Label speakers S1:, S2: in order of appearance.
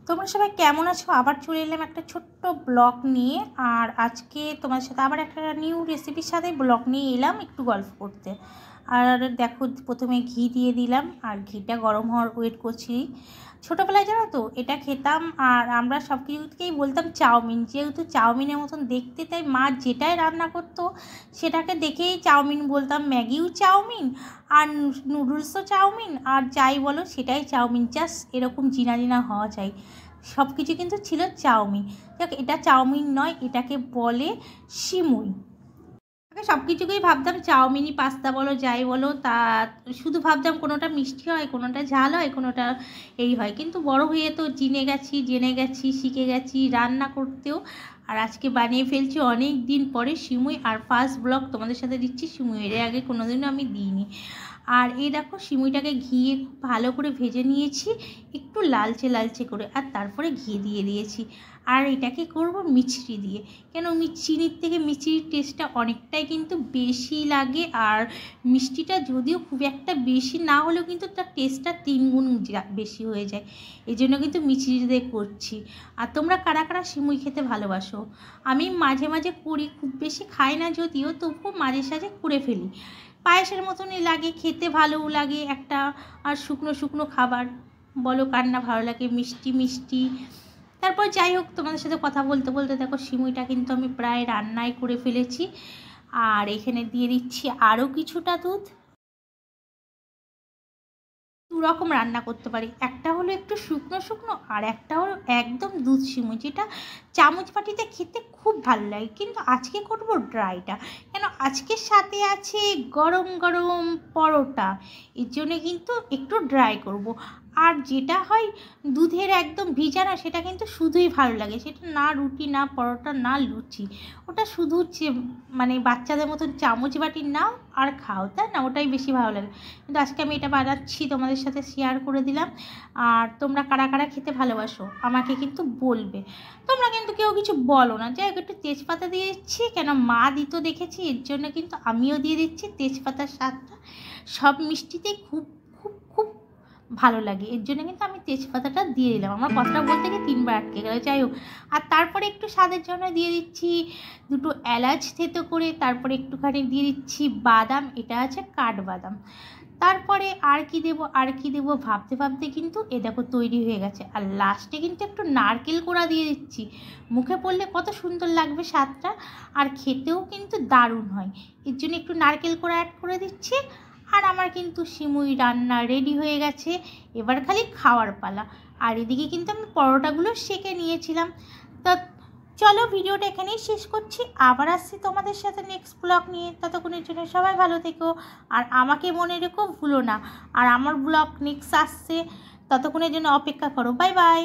S1: তোমরা সবাই কেমন আছো? আবার চলে এলাম একটা ছোট্ট ব্লগ নিয়ে। আর আজকে তোমার সাথে আবার একটা নিউ রেসিপির সাথে ব্লগ নিয়ে এলাম একটু গল্প করতে। আর দেখো, প্রথমে ঘি দিয়ে দিলাম আর ঘিটা গরম হওয়ার ওয়েট করছি। ছোটোবেলায় জানো তো এটা খেতাম, আর আমরা সব কিছুকেই বলতাম চাউমিন, যেহেতু চাউমিনের মতন দেখতে, তাই মা যেটাই রান্না করতো সেটাকে দেখেই চাউমিন বলতাম। ম্যাগিও চাউমিন, আর নুডলসও চাউমিন, আর যাই বলো সেটাই চাউমিন, জাস্ট এরকম জিনা জিনা হওয়া চাই। সব কিছু কিন্তু ছিল চাউমিন। দেখ, এটা চাউমিন নয়, এটাকে বলে সিমুই। সব কিছুকেই ভাবতাম চাউমিনই, পাস্তা বলো যাই বলো, তা শুধু ভাবতাম কোনোটা মিষ্টি হয়, কোনোটা ঝাল হয়, কোনোটা এই হয়। কিন্তু বড় হয়ে তো জেনে গেছি, শিখে গেছি রান্না করতেও। আর আজকে বানিয়ে ফেলছি অনেক দিন পরে সিমুই। আর ফার্স্ট ব্লগ তোমাদের সাথে দিচ্ছি সিমুই, এর আগে কোনোদিনও আমি দিইনি। আর এই দেখো, সিমুইটাকে ঘিয়ে খুব ভালো করে ভেজে নিয়েছি, একটু লালচে লালচে করে, আর তারপরে ঘি দিয়ে দিয়েছি। আর এটাকে করব মিছরি দিয়ে। কেন, চিনির থেকে মিছরির টেস্টটা অনেকটাই কিন্তু বেশি লাগে, আর মিষ্টিটা যদিও খুব একটা বেশি না হলেও কিন্তু তার টেস্টটা 3 গুণ বেশি হয়ে যায়। এই জন্য কিন্তু মিছরি দিয়ে করছি। আর তোমরা কারা কারা সিমুই খেতে ভালোবাসো? আমি মাঝে মাঝে করি, খুব বেশি খাই না যদিও, তবুও মাঝে সাঝে করে ফেলি। পায়েসের মতনই লাগে, খেতে ভালোও লাগে একটা। আর শুকনো শুকনো খাবার, বলো কার না ভালো লাগে, মিষ্টি মিষ্টি। তারপর যাই হোক, তোমাদের সাথে কথা বলতে বলতে দেখো সিমুইটা কিন্তু আমি প্রায় রান্নাই করে ফেলেছি। আর এখানে দিয়ে দিচ্ছি আরও কিছুটা দুধ। দু রকম রান্না করতে পারি, একটা হলো একটু শুকনো শুকনো, আর একটা হলো একদম দুধ সিমুই, যেটা চামচ বাটিতে খেতে খুব ভালো লাগে। কিন্তু আজকে করব ড্রাইটা। কেন, আজকের সাথে আছে গরম গরম পরোটা, এর জন্যে কিন্তু একটু ড্রাই করব। আর যেটা হয় দুধের একদম ভিজানো, সেটা কিন্তু শুধুই ভালো লাগে, সেটা না রুটি না পরোটা না লুচি, ওটা শুধু মানে বাচ্চাদের মতন চামচ বাটি নাও আর খাও, তাই না? ওটাই বেশি ভালো লাগে। কিন্তু আজকে আমি এটা বানাচ্ছি, তোমাদের সাথে শেয়ার করে দিলাম। আর তোমরা কারা কারা খেতে ভালোবাসো আমাকে কিন্তু বলবে। তোমরা কিন্তু কেউ কিছু বলো না, যাই হোক একটু তেজপাতা দিয়ে দিচ্ছি, কেন মা দিত দেখেছি, এর জন্য কিন্তু আমিও দিয়ে দিচ্ছি তেজপাতার স্বাদটা। সব মিষ্টিতেই খুব খুব খুব ভালো লাগে, এর জন্য কিন্তু আমি তেজপাতাটা দিয়ে দিলাম। আমার কথাটা বলতে গিয়ে 3বার আটকে গেল, যাই হোক। আর তারপরে একটু স্বাদের জন্য দিয়ে দিচ্ছি 2টো এলাচ থেতো করে, তারপরে একটুখানি দিয়ে দিচ্ছি বাদাম, এটা আছে কাঠবাদাম। তারপরে আর কি দেবো ভাবতে ভাবতে কিন্তু এ দেখো তৈরি হয়ে গেছে। আর লাস্টে কিন্তু একটু নারকেল কোড়া দিয়ে দিচ্ছি, মুখে পড়লে কত সুন্দর লাগবে স্বাদটা, আর খেতেও কিন্তু দারুণ হয়। এর জন্য একটু নারকেল কোড়া অ্যাড করে দিচ্ছি। আর আমার কিন্তু সিমুই রান্না রেডি হয়ে গেছে, এবার খালি খাওয়ার পালা। আর এদিকে কিন্তু আমি পরোটাগুলো সেঁকে নিয়েছিলাম। তা চলো, ভিডিওটা এখানেই শেষ করছি, আবার আসছি তোমাদের সাথে নেক্সট ব্লগ নিয়ে। ততক্ষণের জন্য সবাই ভালো থেকো, আর আমাকে মনে রেখো, ভুলো না। আর আমার ব্লগ নেক্সট আসছে, ততক্ষণের জন্য অপেক্ষা করো। Bye bye.